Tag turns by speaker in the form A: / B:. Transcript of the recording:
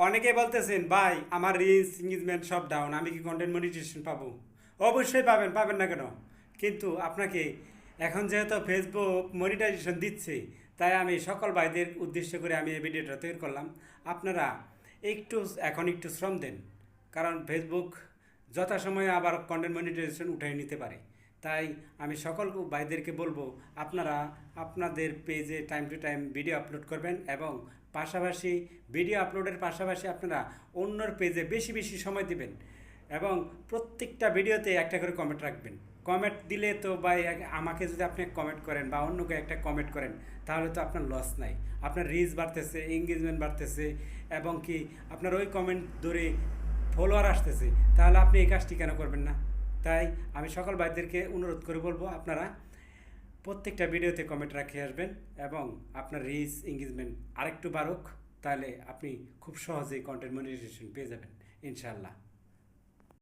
A: অনেকে বলতেছেন ভাই আমার রিচ এঙ্গেজমেন্ট সব ডাউন, আমি কি কন্টেন্ট মনিটাইজেশন পাবো? অবশ্যই পাবেন, পাবেন না কেন? কিন্তু আপনাকে এখন যেহেতু ফেসবুক মনিটাইজেশন দিচ্ছে, তাই আমি সকল ভাইদের উদ্দেশ্য করে আমি এই ভিডিওটা তৈরি করলাম। আপনারা একটু এখন একটু শ্রম দেন, কারণ ফেসবুক যথাসময়ে আবার কন্টেন্ট মনিটাইজেশন উঠিয়ে নিতে পারে। তাই আমি সকল ভাইদেরকে বলবো, আপনারা আপনাদের পেজে time to time video upload করবেন এবং পাশাপাশি ভিডিও আপলোডের পাশাপাশি আপনারা অন্যর পেজে বেশি বেশি সময় দিবেন এবং প্রত্যেকটা ভিডিওতে একটা করে কমেন্ট রাখবেন। কমেন্ট দিলে তো ভাই, আমাকে যদি আপনি কমেন্ট করেন বা অন্যকে একটা কমেন্ট করেন, তাহলে তো আপনার লস নাই। আপনার রিচ বাড়তেছে, এঙ্গেজমেন্ট বাড়তেছে এবং কি আপনার ওই কমেন্ট ধরে ফলোয়ার আসতেছে, তাহলে আপনি এই কাজটি কেন করবেন না? তাই আমি সকল ভাইদেরকে অনুরোধ করে বলবো, আপনারা প্রত্যেকটা ভিডিওতে কমেন্ট রেখে আসবেন এবং আপনার রিচ এঙ্গেজমেন্ট আরেকটু বাড়ুক, তাহলে আপনি খুব সহজেই কন্টেন্ট মনিটাইজেশন পেয়ে যাবেন ইনশাআল্লাহ।